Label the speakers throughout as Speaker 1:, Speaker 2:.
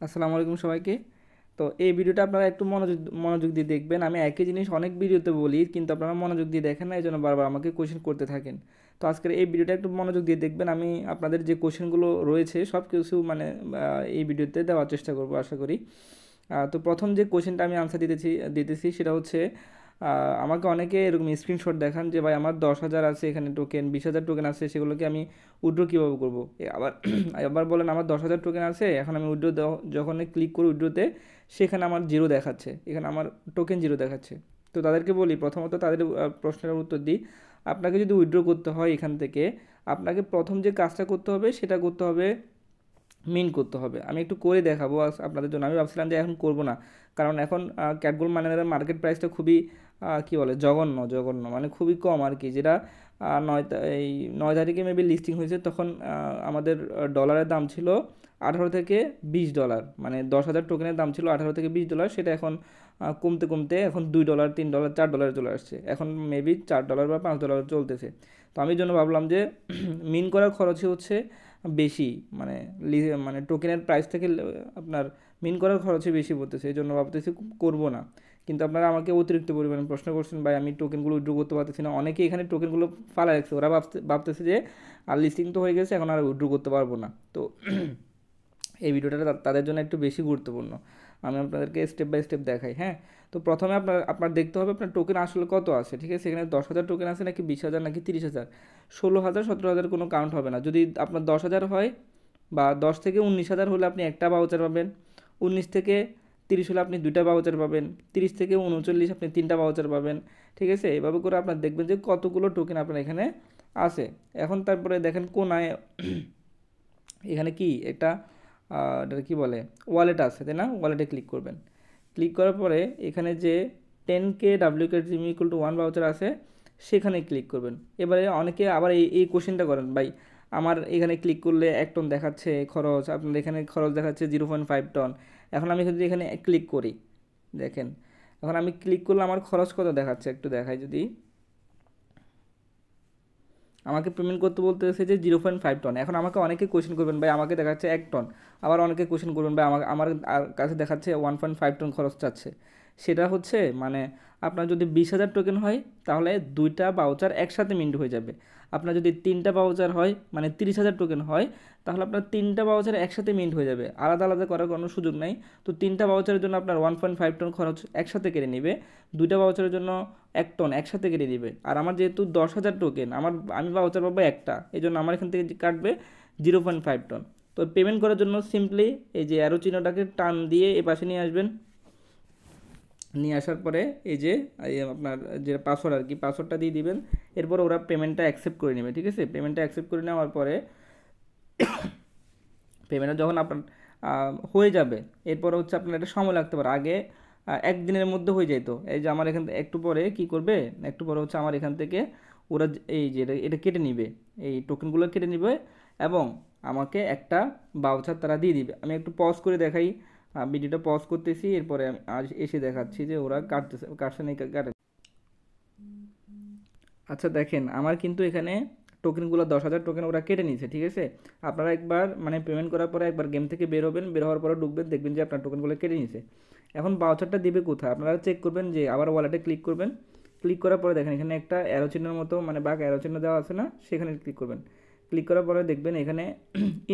Speaker 1: আসসালামু আলাইকুম সবাইকে। তো এই ভিডিওটা আপনারা একটু মনোযোগ দিয়ে দেখবেন। আমি একই জিনিস অনেক ভিডিওতে বলি, কিন্তু আপনারা মনোযোগ দিয়ে দেখেন না, এই জন্য বারবার আমাকে কোয়েশ্চেন করতে থাকেন। তো আজকের এই ভিডিওটা একটু মনোযোগ দিয়ে দেখবেন। আমি আপনাদের যে কোয়েশ্চেনগুলো রয়েছে সব কিছু মানে এই ভিডিওতে দেওয়ার চেষ্টা করব আশা করি। তো প্রথম যে কোয়েশ্চেনটা আমি আনসার দিতেছি সেটা হচ্ছে, আমাকে অনেকে এরকম স্ক্রিনশট দেখান যে ভাই আমার 10,000 আছে এখানে টোকেন, 20,000 টোকেন আছে, সেগুলোকে আমি উইথড্র কীভাবে করবো। আবার আবার বলেন আমার 10,000 টোকেন আছে, এখন আমি উইথড্র যখন ক্লিক করি উইথড্রোতে, সেখানে আমার জিরো দেখাচ্ছে, এখানে আমার টোকেন জিরো দেখাচ্ছে। তো তাদেরকে বলি, প্রথমত তাদের প্রশ্নের উত্তর দিই। আপনাকে যদি উইথড্র করতে হয় এখান থেকে, আপনাকে প্রথম যে কাজটা করতে হবে সেটা করতে হবে, মিন করতে হবে। আমি একটু করে দেখাবো আপনাদের জন্য। আমি ভাবছিলাম যে এখন করব না, কারণ এখন ক্যাটগোল মাইনারের মার্কেট প্রাইসটা খুবই কী বলে, জঘন্য জঘন্য, মানে খুবই কম আর কি। যেটা এই 9 তারিখে মেবি লিস্টিং হয়েছে, তখন আমাদের ডলারের দাম ছিল 18 থেকে 20 ডলার, মানে 10,000 টোকেনের দাম ছিল 18 থেকে 20 ডলার। সেটা এখন কমতে কমতে এখন $2, $3, $4 চলে আসছে। এখন মেবি $4 বা $5 চলতেছে। তো আমি জন্য ভাবলাম যে মিন করার খরচই হচ্ছে বেশি, মানে মানে টোকেনের প্রাইস থেকে আপনার মিন করার খরচই বেশি পড়তেছে, এই জন্য ভাবতেছি করবো না। কিন্তু আপনারা আমাকে অতিরিক্ত পরিমাণে প্রশ্ন করছেন, ভাই আমি টোকেনগুলো উইথড্র করতে পারতেছি না। অনেকে এখানে টোকেনগুলো ফালা রাখছে, ওরা ভাবতেছে যে আর লিস্টিং তো হয়ে গেছে, এখন আর উইথড্র করতে পারবো না। তো এই ভিডিওটা তাদের জন্য একটু বেশি গুরুত্বপূর্ণ। আমি আপনাদেরকে স্টেপ বাই স্টেপ দেখাই। হ্যাঁ, তো প্রথমে আপনার দেখতে হবে আপনার টোকেন আসলে কত আছে। ঠিক আছে, এখানে 10,000 টোকেন আছে নাকি 20,000 নাকি 30,000, 16,000, 17,000 কোনো কাউন্ট হবে না। যদি আপনার 10,000 হয় বা 10 থেকে 19,000 হলে আপনি একটা বাউচার পাবেন, 19 থেকে 30 হলে আপনি দুইটা বাউচার পাবেন, 30 থেকে 39 আপনি তিনটা বাউচার পাবেন। ঠিক আছে, এভাবে করে আপনার দেখবেন যে কতগুলো টোকেন আপনার এখানে আছে। এখন তারপরে দেখেন কোনায় এখানে কি একটা এটা কী বলে, ওয়ালেট আছে, তাই না? ওয়ালেটে ক্লিক করবেন। ক্লিক করার পরে এখানে যে 10K WK equal to 1 voucher আছে, সেখানে ক্লিক করবেন। এবারে অনেকে আবার এই কোশ্চেনটা করেন, ভাই আমার এখানে ক্লিক করলে 1 টন দেখাচ্ছে খরচ, আপনার এখানে খরচ দেখাচ্ছে 0.5 টন। এখন আমি যদি এখানে ক্লিক করি, দেখেন এখন আমি ক্লিক করলে আমার খরচ কত দেখাচ্ছে একটু দেখাই। যদি আমাকে পেমেন্ট করতে বলতেছে যে 0.5 টন, এখন আমাকে অনেকে কোয়েশ্চেন করবেন, ভাই আমাকে দেখাচ্ছে 1 টন। আবার অনেকে কোয়েশ্চেন করবেন, ভাই আমার কাছে দেখাচ্ছে 1.5 টন খরচ চাচ্ছে। সেটা হচ্ছে মানে আপনার যদি 20,000 টোকেন হয়, তাহলে দুইটা বাউচার একসাথে মিন্ট হয়ে যাবে। আপনার যদি তিনটা বাউচার হয়, মানে 30,000 টোকেন হয়, তাহলে আপনার তিনটা বাউচার একসাথে মিন্ট হয়ে যাবে, আলাদা আলাদা করার কোনো সুযোগ নাই। তো তিনটা বাউচারের জন্য আপনার 1.5 টন খরচ একসাথে কেটে নেবে, দুইটা বাউচারের জন্য 1 টন একসাথে কেটে দিবে। আর আমার যেহেতু 10,000 টোকেন, আমি ভাউচার পাবো একটা, এই জন্য আমার এখান থেকে কাটবে 0.5 টন। তো পেমেন্ট করার জন্য সিম্পলি এই যে অ্যারো চিহ্নটাকে টান দিয়ে এ পাশে নিয়ে আসবেন। নিয়ে আসার পরে এই যে আপনার যে পাসওয়ার্ড আর কি, পাসওয়ার্ডটা দিয়ে দিবেন। এরপর ওরা পেমেন্টটা অ্যাকসেপ্ট করে নেবে। ঠিক আছে, পেমেন্টটা অ্যাকসেপ্ট করে নেওয়ার পরে পেমেন্টটা যখন আপনার হয়ে যাবে, এরপর হচ্ছে আপনার একটা সময় লাগতে পারে। আগে একদিনের মধ্যে হয়ে যেত। এই যে আমার এখান থেকে একটু পরে কি করবে, একটু পরে হচ্ছে আমার এখান থেকে ওরা এই যে এটা কেটে নিবে, এই টোকেনগুলো কেটে নিবে এবং আমাকে একটা বাউচার তারা দিয়ে দিবে। আমি একটু পজ করে দেখাই, ভিডিওটা পজ করতেছি, এরপরে আমি আজ এসে দেখাচ্ছি যে ওরা কাটছে না কাটে। আচ্ছা দেখেন, আমার কিন্তু এখানে টোকেনগুলো 10,000 টোকেন ওরা কেটে নিয়েছে। ঠিক আছে, আপনারা একবার মানে পেমেন্ট করার পরে একবার গেম থেকে বের হবেন, বের হওয়ার পরে ঢুকবেন, দেখবেন যে আপনার টোকেনগুলো কেটে নিয়েছে। এখন বাউচারটা দিবে কোথায়, আপনারা চেক করবেন যে আবার ওয়ালেটে ক্লিক করবেন। ক্লিক করার পরে দেখেন এখানে একটা অ্যারো চিহ্নের মতো মানে বাঁক অ্যারো চিহ্ন দেওয়া আছে না, সেখানে ক্লিক করবেন। ক্লিক করার পরে দেখবেন এখানে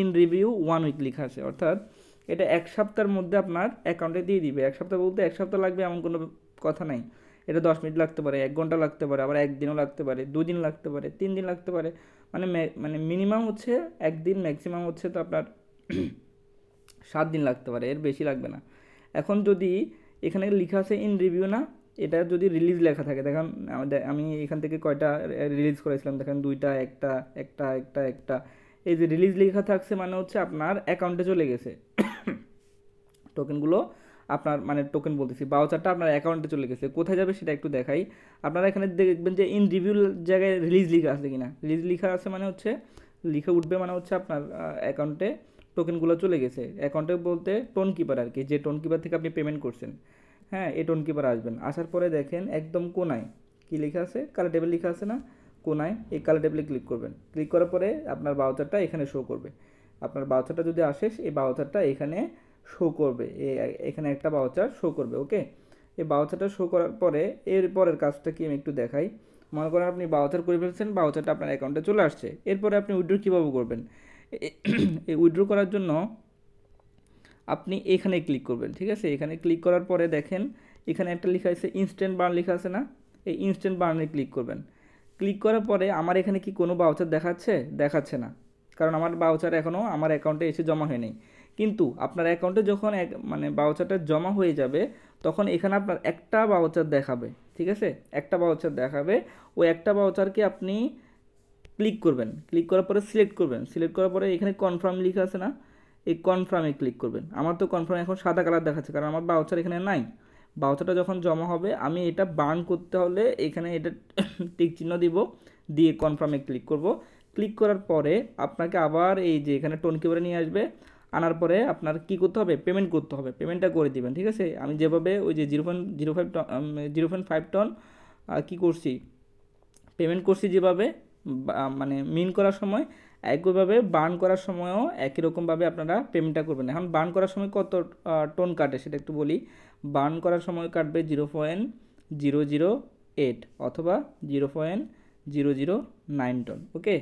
Speaker 1: ইন রিভিউ 1 উইক লেখা আছে, অর্থাৎ এটা 1 সপ্তাহের মধ্যে আপনার অ্যাকাউন্টে দিয়ে দিবে। 1 সপ্তাহ বলতে 1 সপ্তাহ লাগবে এমন কোনো কথা নাই। এটা 10 মিনিট লাগতে পারে, 1 ঘন্টা লাগতে পারে, আবার একদিনও লাগতে পারে, 2 দিন লাগতে পারে, 3 দিন লাগতে পারে। মানে মানে মিনিমাম হচ্ছে একদিন, ম্যাক্সিমাম হচ্ছে তো আপনার 7 দিন লাগতে পারে, এর বেশি লাগবে না। এখন যদি এখানে লেখা আছে ইন রিভিউ না, এটা যদি রিলিজ লেখা থাকে, দেখেন আমি এখান থেকে কয়টা রিলিজ করেছিলাম, দেখেন দুইটা, একটা একটা একটা একটা, এই যে রিলিজ লেখা থাকছে মানে হচ্ছে আপনার অ্যাকাউন্টে চলে গেছে টোকেনগুলো। আপনার মানে টোকেন বলতেছি, বাউচারটা আপনার অ্যাকাউন্টে চলে গেছে। কোথায় যাবে সেটা একটু দেখাই। আপনারা এখানে দেখবেন যে ইন রিভিউ জায়গায় রিলিজ লেখা আছে কিনা। রিলিজ লেখা আছে মানে হচ্ছে লিখে উঠবে, মানে হচ্ছে আপনার অ্যাকাউন্টে টোকেনগুলো চলে গেছে। অ্যাকাউন্টে বলতে টোন কিপার আর কি, যে টোন কিপার থেকে আপনি পেমেন্ট করছেন। হ্যাঁ, এই টোন কিপার আসবেন। আসার পরে দেখেন একদম কোনায় কী লেখা আছে, কালার টেবিল লেখা আছে না, কোনায় এই কালার টেবিলে ক্লিক করবেন। ক্লিক করার পরে আপনার বাউচারটা এখানে শো করবে। আপনার বাউচারটা যদি আসে এই বাউচারটা এখানে শো করবে, এখানে একটা বাউচার শো করবে। ওকে, এই বাউচারটা শো করার পরে এর পরের কাজটা কি আমি একটু দেখাই। মনে করেন আপনি বাউচার করে ফেলছেন, বাউচারটা আপনার অ্যাকাউন্টে চলে আসছে। এরপরে আপনি উইথড্র কীভাবে করবেন? এই উইথড্র করার জন্য আপনি এখানে ক্লিক করবেন, ঠিক আছে? এখানে ক্লিক করার পরে দেখেন এখানে একটা লেখা আছে ইনস্ট্যান্ট বার্ন লেখা আছে না, এই ইনস্ট্যান্ট বার্নে ক্লিক করবেন। ক্লিক করার পরে আমার এখানে কি কোনো বাউচার দেখাচ্ছে না, কারণ আমার বাউচার এখনও আমার অ্যাকাউন্টে এসে জমা হয়নি। কিন্তু আপনার অ্যাকাউন্টে যখন মানে বাউচারটা জমা হয়ে যাবে তখন এখানে আপনার একটা বাউচার দেখাবে, ঠিক আছে? একটা বাউচার দেখাবে, ওই একটা বাউচারকে আপনি ক্লিক করবেন। ক্লিক করার পরে সিলেক্ট করবেন, সিলেক্ট করার পরে এখানে কনফার্ম লেখা আছে না, এই কনফার্মে ক্লিক করবেন। আমার তো কনফার্ম এখন সাদা কালার দেখাচ্ছে, কারণ আমার বাউচার এখানে নাই। বাউচারটা যখন জমা হবে আমি এটা বার্ন করতে হলে এখানে এটা টিক চিহ্ন দিব, দিয়ে কনফার্মে ক্লিক করব। ক্লিক করার পরে আপনাকে আবার এই যে এখানে টোন কিবোর্ডে নিয়ে আসবে, আনার পরে আপনার কি করতে হবে, পেমেন্ট করতে হবে। পেমেন্টটা করে দিবেন, ঠিক আছে? আমি যেভাবে ওই যে 0.05 টন কী করছি, পেমেন্ট করছি যেভাবে, মানে মিন করার সময় একইভাবে বার্ন করার সময়ও একই রকমভাবে আপনারা পেমেন্টটা করবেন। এখন বার্ন করার সময় কত টোন কাটে সেটা একটু বলি। বার্ন করার সময় কাটবে 0.008 অথবা 0.009 টন। ওকে,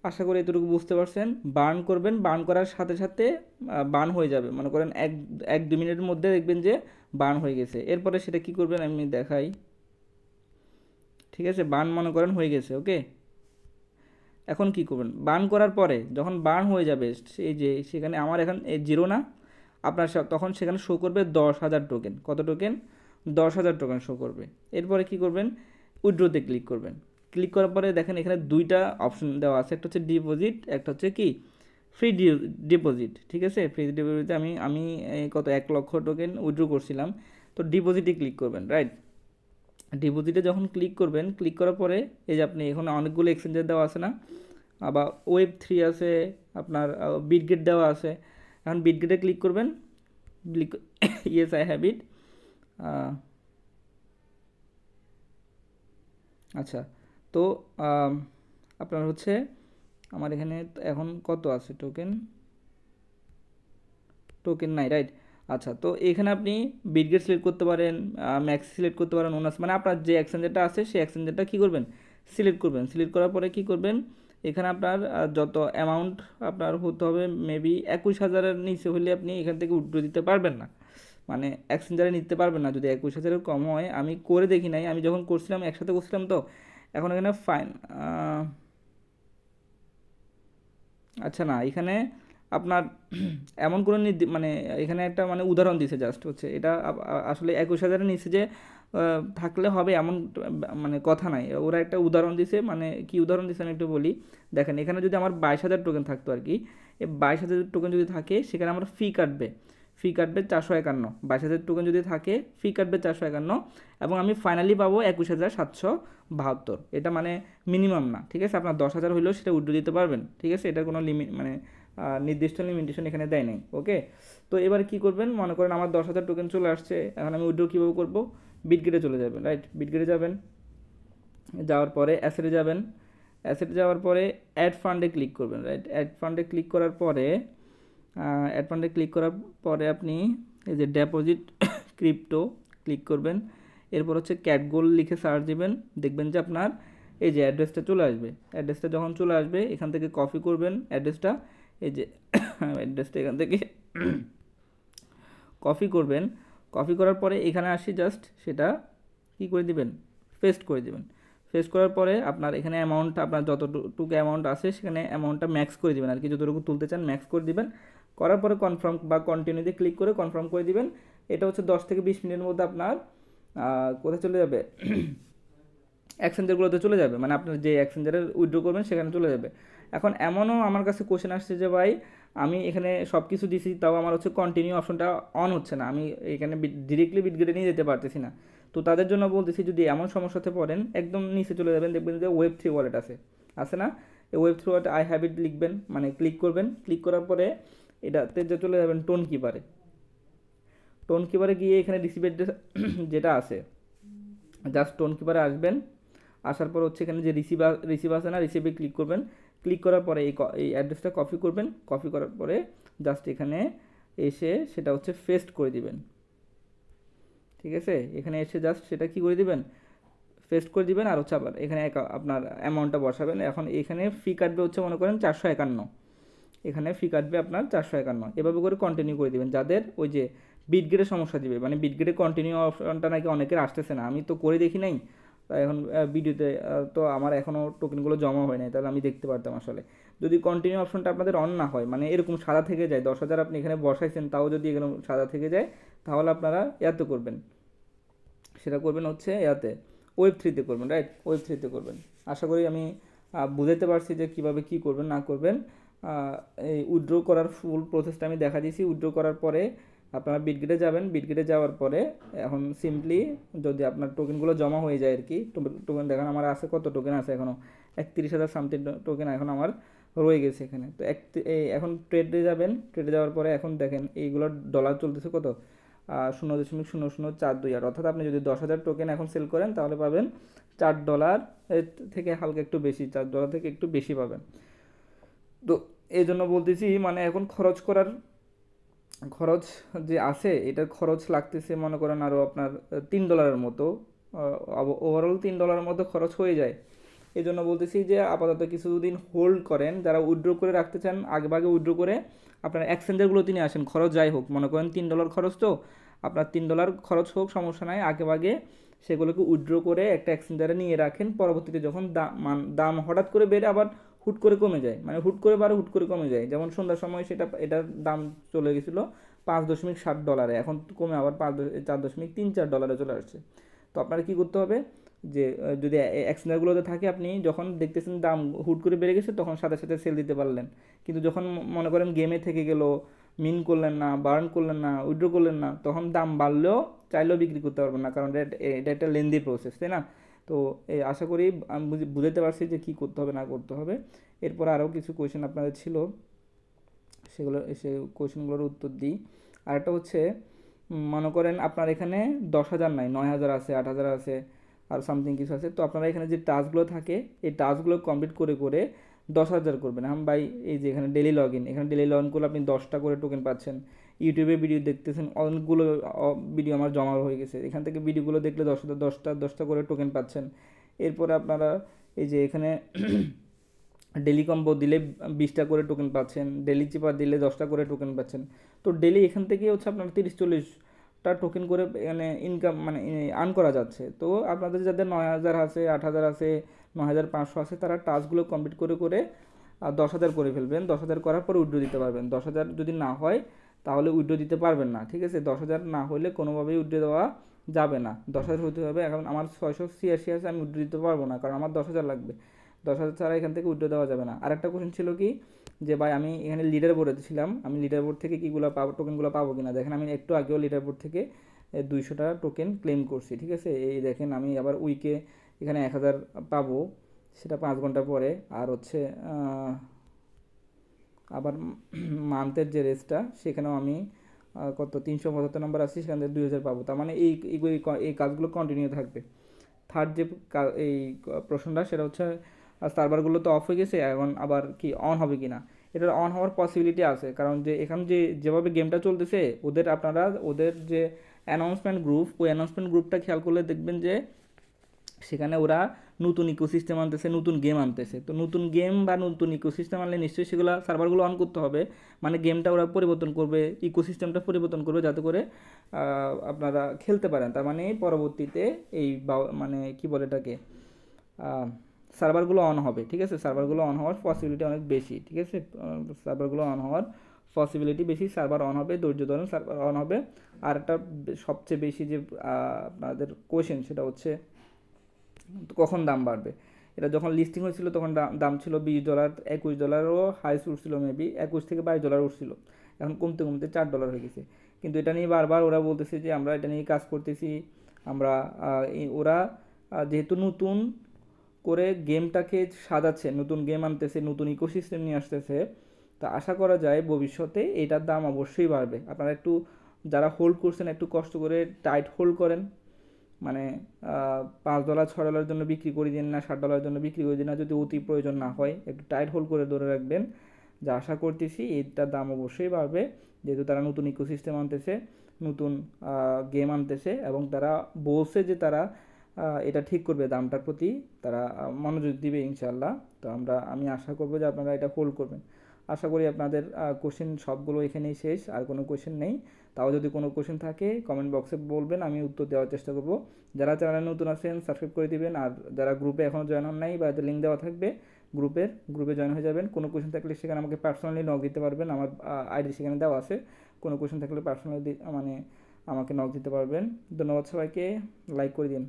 Speaker 1: আশা করি এতটুকু বুঝতে পারছেন। বার্ন করবেন, বার্ন করার সাথে সাথে বার্ন হয়ে যাবে, মনে করেন 1-2 মিনিটের মধ্যে দেখবেন যে বার্ন হয়ে গেছে। এরপরে সেটা কি করবেন আমি দেখাই, ঠিক আছে? বার্ন মনে করেন হয়ে গেছে। ওকে, এখন কি করবেন, বার্ন করার পরে যখন বার্ন হয়ে যাবে এই যে সেখানে আমার এখন জিরো না, আপনার তখন সেখানে শো করবে 10,000 টোকেন। কত টোকেন? 10,000 টোকেন শো করবে। এরপরে কি করবেন, উইথড্রোতে ক্লিক করবেন। ক্লিক করার পরে দেখেন এখানে দুইটা অপশন দেওয়া আছে, একটা হচ্ছে ডিপোজিট, একটা হচ্ছে কি ফ্রি ডিপোজিট, ঠিক আছে? ফ্রি ডিপোজিটে আমি কত 1 লক্ষ টোকেন উইথড্র করছিলাম, তো ডিপোজিটে ক্লিক করবেন, রাইট? ডিপোজিটে যখন ক্লিক করবেন, ক্লিক করার পরে এই যে আপনি এখানে অনেকগুলো এক্সচেঞ্জার দেওয়া আছে না, আবার Web3 আছে, আপনার বিটগেট দেওয়া আছে। এখন বিটগেটে ক্লিক করবেন, ইয়েস আই হ্যাভ ইট। আচ্ছা, তো আপনার হচ্ছে আমার এখানে এখন কত আছে টোকেন নাই, রাইট? আচ্ছা, তো এখানে আপনি বিটগেট সিলেক্ট করতে পারেন, ম্যাক্স সিলেক্ট করতে পারেন, ওনাস, মানে আপনার যে এক্সচেঞ্জারটা আছে সেই এক্সচেঞ্জারটা কী করবেন, সিলেক্ট করবেন। সিলেক্ট করার পরে কী করবেন, এখানে আপনার যত অ্যামাউন্ট আপনার হতে হবে, মেবি 21,000-এর নিচে হলে আপনি এখান থেকে উইথড্র দিতে পারবেন না, মানে এক্সচেঞ্জারে নিতে পারবেন না যদি 21,000-এর কম হয়। আমি করে দেখি নাই, আমি যখন করছিলাম একসাথে করছিলাম, তো এখন এখানে ফাইন, আচ্ছা না, এখানে আপনার এমন কোনো মানে এখানে একটা মানে উদাহরণ দিছে, জাস্ট হচ্ছে এটা আসলে 21,000-এর নিচে যে থাকলে হবে এমন মানে কথা নাই, ওরা একটা উদাহরণ দিছে। মানে কি উদাহরণ দিছে আমি একটু বলি। দেখেন এখানে যদি আমার 22,000 টোকেন থাকতো আর কি, এই 22,000 টোকেন যদি থাকে সেখানে আমার ফি কাটবে 451। 22,000 টোকেন যদি থাকে ফি কাটবে 451, এবং আমি ফাইনালি পাবো 21,772। এটা মানে মিনিমাম না, ঠিক আছে? আপনার 10,000 হইলেও সেটা উইথড্র দিতে পারবেন, ঠিক আছে? এটার কোনো লিমিট মানে নির্দিষ্ট লিমিটেশন এখানে দেয় নাই। ওকে, তো এবার কি করবেন, মনে করেন আমার 10,000 টোকেন চলে আসছে, এখন আমি উইথড্র কীভাবে করবো, বিটগেটে চলে যাবেন, রাইট? বিটগেটে যাবেন, যাওয়ার পরে অ্যাসেটে যাবেন, অ্যাসেটে যাওয়ার পরে অ্যাড ফান্ডে ক্লিক করবেন, রাইট? অ্যাড ফান্ডে ক্লিক করার পরে আপনি এই যে ডেপোজিট ক্রিপ্টো ক্লিক করবেন। এরপর হচ্ছে ক্যাটগোল লিখে সার্চ দিবেন, দেখবেন যে আপনার এই যে অ্যাড্রেসটা চলে আসবে। অ্যাড্রেসটা যখন চলে আসবে এখান থেকে কপি করবেন অ্যাড্রেসটা, এই যে অ্যাড্রেসটা এখান থেকে কপি করবেন। কপি করার পরে এখানে আসি, জাস্ট সেটা কি করে দিবেন, পেস্ট করে দিবেন। পেস্ট করার পরে আপনার এখানে অ্যামাউন্টটা আপনার যতটুকু অ্যামাউন্ট আছে সেখানে অ্যামাউন্টটা ম্যাক্স করে দিবেন আর কি, যতটুকু তুলতে চান ম্যাক্স করে দিবেন। করার পরে কনফার্ম বা কন্টিনিউতে ক্লিক করে কনফার্ম করে দিবেন। এটা হচ্ছে 10 থেকে 20 মিনিটের মধ্যে আপনার কোথায় চলে যাবে, এক্সচেঞ্জারগুলোতে চলে যাবে, মানে আপনার যে এক্সচেঞ্জারে উইথড্র করবেন সেখানে চলে যাবে। এখন এমনও আমার কাছে কোশ্চেন আসছে যে ভাই আমি এখানে সব কিছু দিছি, তাও আমার হচ্ছে কন্টিনিউ অপশনটা অন হচ্ছে না, আমি এখানে ডিরেক্টলি বিটগেটে নিয়ে যেতে পারতেছি না। তো তাদের জন্য বলতেছি, যদি এমন সমস্যাতে পড়েন একদম নিচে চলে যাবেন, দেখবেন যে Web3 ওয়ালেট আছে না, এই Web3 wallet I have it লিখবেন, মানে ক্লিক করবেন। ক্লিক করার পরে এটাতে যে চলে যাবেন টোন কিপারে গিয়ে এখানে রিসিভ অ্যাড্রেস যেটা আছে, জাস্ট টোন কিপারে আসবেন। আসার পর হচ্ছে এখানে যে রিসিভ আছে না, রিসিভে ক্লিক করবেন। ক্লিক করার পরে এই অ্যাড্রেসটা কপি করবেন, কপি করার পরে জাস্ট এখানে এসে সেটা হচ্ছে পেস্ট করে দিবেন। ঠিক আছে, এখানে এসে জাস্ট সেটা কি করে দিবেন, পেস্ট করে দিবেন। আর হচ্ছে আবার এখানে আপনার অ্যামাউন্টটা বসাবেন। এখন এখানে ফি কাটবে হচ্ছে মনে করেন 451, এখানে ফি কাটবে আপনার 451। এভাবে করে কন্টিনিউ করে দিবেন। যাদের ওই যে বিটগেটে সমস্যা দিবে, মানে বিটগেটে কন্টিনিউ অপশনটা নাকি অনেকের আসতেছে না, আমি তো করে দেখি নাই, তাই এখন ভিডিওতে তো আমার এখনও টোকেনগুলো জমা হয় নাই, তাহলে আমি দেখতে পারতাম আসলে। যদি কন্টিনিউ অপশনটা আপনাদের অন না হয়, মানে এরকম সাদা থেকে যায়, 10,000 আপনি এখানে বসাইছেন তাও যদি এরকম সাদা থেকে যায়, তাহলে আপনারা ইয়াতে করবেন, সেটা করবেন হচ্ছে ইয়াতে ওয়েব3তে করবেন, রাইট, ওয়েব3তে করবেন। আশা করি আমি বুঝাইতে পারছি যে কীভাবে কী করবেন না করবেন। এই উইথড্র করার ফুল প্রসেসটা আমি দেখা দিয়েছি। উইথড্র করার পরে আপনারা বিটগেটে যাবেন, বিটগেটে যাওয়ার পরে এখন সিম্পলি যদি আপনার টোকেনগুলো জমা হয়ে যায় আর কি, টোকেন দেখেন আমার আছে কত টোকেন আছে এখনও, 31,000 সামথিং টোকেন এখন আমার রয়ে গেছে এখানে। তো এখন ট্রেডে যাবেন, ট্রেডে যাওয়ার পরে এখন দেখেন এইগুলোর ডলার চলতেছে কত, 0.0042। আর অর্থাৎ আপনি যদি 10,000 টোকেন এখন সেল করেন তাহলে পাবেন $4 থেকে হালকা একটু বেশি, $4 থেকে একটু বেশি পাবেন। তো এই জন্য বলতেছি মানে এখন খরচ যে আছে এটার খরচ লাগতেছে মনে করেন আরও আপনার $3 মতো, ওভারঅল $3 মতো খরচ হয়ে যায়। এই জন্য বলতেছি যে আপাতত কিছুদিন হোল্ড করেন, যারা উইথড্র করে রাখতে চান আগেভাগে উইথড্র করে আপনার এক্সচেঞ্জারগুলোতে নিয়ে আসেন। খরচ যাই হোক, মনে করেন $3 খরচ, তো আপনার $3 খরচ হোক সমস্যা নাই, আগেভাগে সেগুলোকে উইথড্র করে একটা এক্সচেঞ্জারে নিয়ে রাখেন। পরবর্তীতে যখন দাম হঠাৎ করে বেড়ে আবার হুট করে কমে যায়, মানে হুট করে বাড়ে হুট করে কমে যায়, যেমন সন্ধ্যার সময় এটার দাম চলে গেছিলো $5.7, এখন কমে আবার $4.34 চলে আসছে। তো আপনারা কী করতে হবে যে যদি এক্সচেঞ্জারগুলোতে থাকে, আপনি যখন দেখতেছেন দাম হুট করে বেড়ে গেছে তখন সাথে সাথে সেল দিতে পারলেন। কিন্তু যখন মনে করেন গেমে থেকে গেল, মিন করলেন না, বার্ন করলেন না, উইথড্র করলেন না, তখন দাম বাড়লেও চাইলেও বিক্রি করতে পারবেন না, কারণ এটা একটা লেন্দি প্রসেস, তাই না? তো আশা করি আমি বুঝাতে পারছি যে কী করতে হবে না করতে হবে। এরপর আরও কিছু কোয়েশ্চেন আপনাদের ছিল, সেই কোয়েশ্চেনগুলোর উত্তর দিই। আরেকটা হচ্ছে মনে করেন আপনার এখানে 10,000 নাই, 9,000 আছে, 8,000 আছে, আর সামথিং কিছু আছে। তো আপনারা এখানে যে টাস্কগুলো থাকে এই টাস্কগুলো কমপ্লিট করে করে 10,000 করবেন। হ্যাঁ ভাই, এই যে এখানে ডেলি লগ ইন, এখানে ডেলি লগ ইন করলে আপনি 10টা করে টোকেন পাচ্ছেন। ইউটিউবে ভিডিও দেখতেছেন, অনেকগুলো ভিডিও আমার জমা হয়ে গেছে, এখান থেকে ভিডিওগুলো দেখলে 10টা করে টোকেন পাচ্ছেন। এরপরে আপনারা এই যে এখানে ডেলি কম্বো দিলে 20টা করে টোকেন পাচ্ছেন, ডেলি চিপার দিলে 10টা করে টোকেন পাচ্ছেন। তো ডেলি এখান থেকে হচ্ছে আপনার 30-40টা টোকেন করে মানে ইনকাম মানে আর্ন করা যাচ্ছে। তো আপনাদের যাদের 9,000 আছে, 8,000 আছে, 9,500 আছে, তারা টাস্কগুলো কমপ্লিট করে করে 10,000 করে ফেলবেন। 10,000 করার পর উইথড্র দিতে পারবেন। 10,000 যদি না হয় তাহলে উইথড্র দিতে পারবেন না, ঠিক আছে? 10,000 না হলে কোনোভাবেই উইথড্র দেওয়া যাবে না, 10,000 হতে হবে। এখন আমার 686 আছে, আমি উইথড্র দিতে পারবো না, কারণ আমার 10,000 লাগবে। 10,000 ছাড়া এখান থেকে উইথড্র দেওয়া যাবে না। আরেকটা কোশ্চেন ছিল কি, যে ভাই আমি এখানে লিডার বোর্ডে ছিলাম, আমি লিডার বোর্ড থেকে কীগুলো পাবো, টোকেনগুলো পাবো কিনা। দেখেন আমি একটু আগেও লিডার বোর্ড থেকে 200টা টোকেন ক্লেম করছি, ঠিক আছে? এই দেখেন আমি আবার উইকে এখানে 1,000 পাবো, সেটা 5 ঘন্টা পরে। আর হচ্ছে আবার মান্থের যে রেসটা সেখানেও আমি কত 375 নম্বর আসছি, সেখান থেকে 2,000 পাবো। তার মানে এই কাজগুলো কন্টিনিউ থাকবে। থার্ড যে এই প্রশ্নটা সেটা হচ্ছে সার্ভারগুলো তো অফ হয়ে গেছে, এখন আবার কি অন হবে কি না। এটার অন হওয়ার পসিবিলিটি আছে, কারণ যে এখানে যেভাবে গেমটা চলতেছে ওদের যে অ্যানাউন্সমেন্ট গ্রুপ, ওই অ্যানাউন্সমেন্ট গ্রুপটা খেয়াল করলে দেখবেন যে সেখানে ওরা নতুন ইকোসিস্টেম আনতেছে, নতুন গেম আনতেছে। তো নতুন গেম বা নতুন ইকোসিস্টেম আনলে নিশ্চয়ই সেগুলো সার্ভারগুলো অন করতে হবে, মানে গেমটা ওরা পরিবর্তন করবে, ইকোসিস্টেমটা পরিবর্তন করবে, যাতে করে আপনারা খেলতে পারেন। তার মানে পরবর্তীতে এই মানে কি বলে এটাকে সার্ভারগুলো অন হবে, ঠিক আছে? সার্ভারগুলো অন হওয়ার পসিবিলিটি অনেক বেশি, ঠিক আছে? সার্ভারগুলো অন হওয়ার পসিবিলিটি বেশি, সার্ভার অন হবে, ধৈর্য ধরেন, সার্ভার অন হবে। আর একটা সবচেয়ে বেশি যে আপনাদের কোয়েশ্চেন সেটা হচ্ছে কখন দাম বাড়বে। এটা যখন লিস্টিং হয়েছিল তখন দাম ছিল $20, $21ও হাইস্ট উঠছিল, মেবি $21 থেকে $22 উঠছিল। এখন কমতে কমতে $4 হয়ে গেছে। কিন্তু এটা নিয়ে বারবার ওরা বলতেছে যে আমরা এটা নিয়ে কাজ করতেছি, আমরা ওরা যেহেতু নতুন করে গেমটাকে সাজাচ্ছে, নতুন গেম আনতেছে, নতুন ইকোসিস্টেম নিয়ে আসতেছে, তা আশা করা যায় ভবিষ্যতে এটার দাম অবশ্যই বাড়বে। আপনারা একটু যারা হোল্ড করছেন একটু কষ্ট করে টাইট হোল্ড করেন, মানে $5 $6 জন্য বিক্রি করে দিন না, $60 জন্য বিক্রি করে দিন না, যদি অতি প্রয়োজন না হয় একটু টাইট হোল্ড করে ধরে রাখবেন। যা আশা করতেছি এটার দাম অবশ্যই বাড়বে, যেহেতু তারা নতুন ইকোসিস্টেম আনতেছে, নতুন গেম আনতেছে, এবং তারা বলছে যে তারা এটা ঠিক করবে, দামটার প্রতি তারা মনোযোগ দিবে ইনশাল্লাহ। তো আমি আশা করবো যে আপনারা এটা হোল্ড করবেন। আশা করি আপনাদের কোশ্চেন সবগুলো এখানেই শেষ, আর কোনো কোশ্চেন নেই। তাও যদি কোনো কোশ্চেন থাকে কমেন্ট বক্সে বলবেন, আমি উত্তর দেওয়ার চেষ্টা করব। যারা চ্যানেলে নতুন আছেন সাবস্ক্রাইব করে দিবেন, আর যারা গ্রুপে এখনও জয়েন হন নাই বা এতে লিঙ্ক দেওয়া থাকবে গ্রুপে জয়েন হয়ে যাবেন। কোনো কোশ্চেন থাকলে সেখানে আমাকে পার্সোনালি নক দিতে পারবেন, আমার আইডি সেখানে দেওয়া আছে। কোনো কোশ্চেন থাকলে পার্সোনালি মানে আমাকে নক দিতে পারবেন। ধন্যবাদ সবাইকে, লাইক করে দিন।